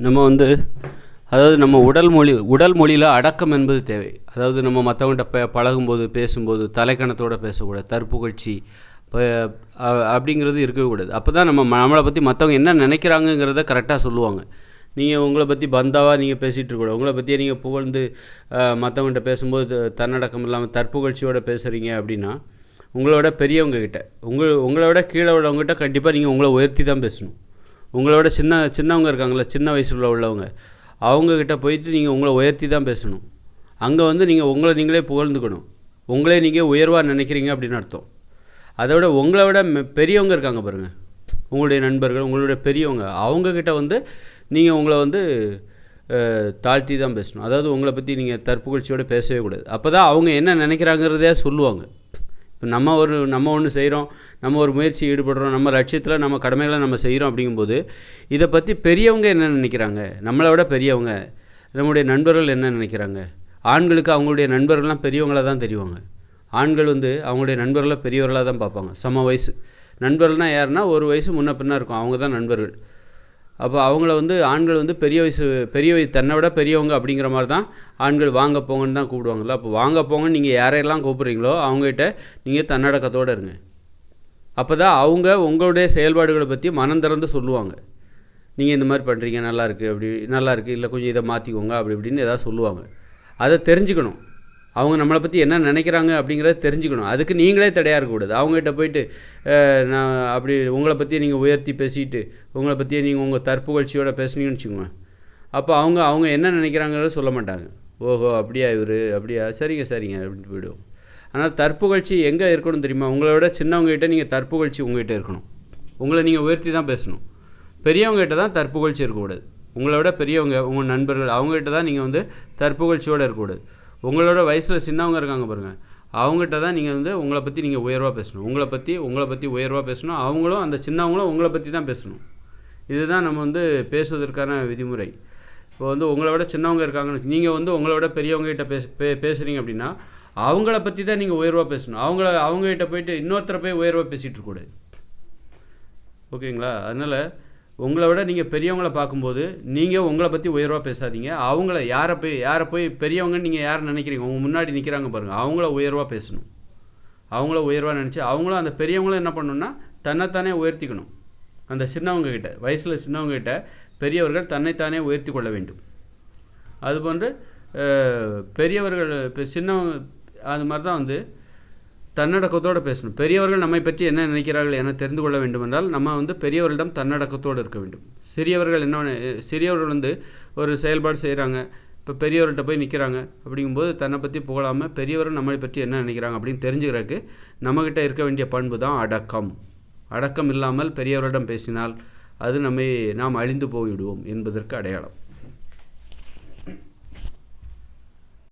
நம்ம வந்து அதாவது நம்ம உடல் மொழியில் அடக்கம் என்பது தேவை. அதாவது நம்ம மற்றவங்கள்ட்ட பழகும்போது பேசும்போது தலைக்கணத்தோடு பேசக்கூடாது, தற்புகழ்ச்சி அப்படிங்கிறது இருக்கவே கூடாது. அப்போ தான் நம்மளை பற்றி மற்றவங்க என்ன நினைக்கிறாங்கங்கிறத கரெக்டாக சொல்லுவாங்க. நீங்கள் உங்களை பற்றி பந்தாவாக நீங்கள் பேசிகிட்டு இருக்கக்கூடாது. உங்களை பற்றியே நீங்கள் புகழ்ந்து மற்றவங்கள்ட்ட பேசும்போது தன்னடக்கம் இல்லாமல் தற்புகழ்ச்சியோடு பேசுகிறீங்க அப்படின்னா உங்களோட பெரியவங்கக்கிட்ட உங்களோட கீழே உள்ளவங்ககிட்ட கண்டிப்பாக நீங்கள் உங்களை உயர்த்தி தான் பேசணும். உங்களோட சின்னவங்க இருக்காங்களே, சின்ன வயசில் உள்ளவங்க, அவங்கக்கிட்ட போயிட்டு நீங்கள் உங்களை உயர்த்தி தான் பேசணும். அங்கே வந்து நீங்கள் உங்களை நீங்களே புகழ்ந்துக்கணும். உங்களே நீங்கள் உயர்வாக நினைக்கிறீங்க அப்படின்னு அர்த்தம். அதை விட உங்களை விட பெரியவங்க இருக்காங்க பாருங்கள், உங்களுடைய நண்பர்கள், உங்களுடைய பெரியவங்க, அவங்கக்கிட்ட வந்து நீங்கள் உங்களை வந்து தாழ்த்தி தான் பேசணும். அதாவது உங்களை பற்றி நீங்கள் தற்புகழ்ச்சியோடு பேசவே கூடாது. அப்போ தான் அவங்க என்ன நினைக்கிறாங்கிறதே சொல்லுவாங்க. இப்போ நம்ம ஒன்று செய்கிறோம், நம்ம ஒரு முயற்சி ஈடுபடுறோம், நம்ம லட்சியத்தில் நம்ம கடமைகளை நம்ம செய்கிறோம். அப்படிங்கும்போது இதை பற்றி பெரியவங்க என்ன நினைக்கிறாங்க, நம்மளை விட பெரியவங்க, நம்முடைய நண்பர்கள் என்ன நினைக்கிறாங்க. ஆண்களுக்கு அவங்களுடைய நண்பர்கள்லாம் பெரியவங்களாக தான் தெரிவாங்க. ஆண்கள் வந்து அவங்களுடைய நண்பர்களை பெரியவர்களாக தான் பார்ப்பாங்க. சம வயசு நண்பர்கள்னால் யாருன்னா ஒரு வயசு முன்ன பின்னா இருக்கும், அவங்க தான் நண்பர்கள். அப்போ அவங்கள வந்து ஆண்கள் வந்து பெரிய வயசு தன்னை விட பெரியவங்க அப்படிங்கிற மாதிரி தான் ஆண்கள் வாங்க போங்கன்னு தான் கூப்பிடுவாங்கள்ல. அப்போ வாங்க போங்கன்னு நீங்கள் யாரையெல்லாம் கூப்பிட்றீங்களோ அவங்ககிட்ட நீங்கள் தன்னடக்கத்தோடு இருங்க. அப்போ தான் அவங்க உங்களுடைய செயல்பாடுகளை பற்றி மனம் திறந்து சொல்லுவாங்க. நீங்கள் இந்த மாதிரி பண்ணுறீங்க, நல்லாயிருக்கு, இல்லை கொஞ்சம் இதை மாற்றிக்கோங்க அப்படி இப்படின்னு ஏதாவது சொல்லுவாங்க. அதை தெரிஞ்சுக்கணும். அவங்க நம்மளை பற்றி என்ன நினைக்கிறாங்க அப்படிங்கிறத தெரிஞ்சுக்கணும். அதுக்கு நீங்களே தடையாக இருக்கக்கூடாது. அவங்ககிட்ட போயிட்டு நான் அப்படி உங்களை பற்றியே நீங்கள் உயர்த்தி பேசிட்டு உங்களை பற்றியே நீங்கள் உங்கள் தற்புகழ்ச்சியோடு பேசுனீங்கன்னு வச்சுக்கோங்க. அப்போ அவங்க என்ன நினைக்கிறாங்கிறத சொல்ல மாட்டாங்க. ஓஹோ அப்படியா, அப்படியா, சரிங்க அப்படின்ட்டு போயிடுவோம். ஆனால் தற்புகழ்ச்சி எங்கே இருக்கணும் தெரியுமா? உங்களோட சின்னவங்ககிட்ட நீங்கள் தற்புகழ்ச்சி உங்கள்கிட்ட இருக்கணும். உங்களை நீங்கள் உயர்த்தி தான் பேசணும். பெரியவங்ககிட்ட தான் தற்புகழ்ச்சி இருக்கக்கூடாது. உங்களோட பெரியவங்க, உங்கள் நண்பர்கள், அவங்ககிட்ட தான் நீங்கள் வந்து தற்புகழ்ச்சியோடு இருக்கக்கூடாது. உங்களோட வயசில் சின்னவங்க இருக்காங்க பாருங்கள், அவங்ககிட்ட தான் நீங்கள் வந்து உங்களை பற்றி நீங்கள் உயர்வாக பேசணும். உங்களை பற்றி உயர்வாக பேசணும். அவங்களும் அந்த சின்னவங்களும் உங்களை பற்றி தான் பேசணும். இதுதான் நம்ம வந்து பேசுவதற்கான விதிமுறை. இப்போ வந்து உங்களை விட சின்னவங்க இருக்காங்கன்னு நீங்கள் வந்து உங்களை விட பெரியவங்ககிட்ட பேசுகிறீங்க அப்படின்னா அவங்கள பற்றி தான் நீங்கள் உயர்வாக பேசணும். அவங்ககிட்ட போயிட்டு இன்னொருத்தரை போய் உயர்வாக பேசிகிட்டு இருக்கக்கூடாது. ஓகேங்களா? அதனால் உங்களை விட நீங்கள் பெரியவங்களை பார்க்கும்போது நீங்கள் உங்களை பற்றி உயர்வாக பேசாதீங்க. அவங்கள யாரை போய் பெரியவங்கன்னு நீங்கள் யாரை நினைக்கிறீங்க, உங்கள் முன்னாடி நிற்கிறாங்க பாருங்கள், அவங்கள உயர்வாக பேசணும். அவங்கள உயர்வாக நினச்சி அவங்களும் அந்த பெரியவங்களும் என்ன பண்ணணுன்னா தன்னைத்தானே உயர்த்திக்கணும். அந்த சின்னவங்ககிட்ட, வயசில் சின்னவங்ககிட்ட பெரியவர்கள் தன்னைத்தானே உயர்த்தி கொள்ள வேண்டும். அதுபோன்று பெரியவர்கள் சின்னவங்க அது மாதிரி தான் வந்து தன்னடக்கத்தோடு பேசணும். பெரியவர்கள் நம்மை பற்றி என்ன நினைக்கிறார்கள் என தெரிந்து கொள்ள வேண்டும் என்றால் நம்ம வந்து பெரியவர்களிடம் தன்னடக்கத்தோடு இருக்க வேண்டும். சிறியவர்கள் வந்து ஒரு செயல்பாடு செய்கிறாங்க, இப்போ பெரியவர்கிட்ட போய் நிற்கிறாங்க. அப்படிங்கும்போது தன்னை பற்றி புகழாமல் பெரியவர்கள் நம்மளை பற்றி என்ன நினைக்கிறாங்க அப்படின்னு தெரிஞ்சுக்கிறதுக்கு நம்மக்கிட்ட இருக்க வேண்டிய பண்பு தான் அடக்கம். அடக்கம் இல்லாமல் பெரியவர்களிடம் பேசினால் அது நாம் அழிந்து போய்விடுவோம் என்பதற்கு அடையாளம்.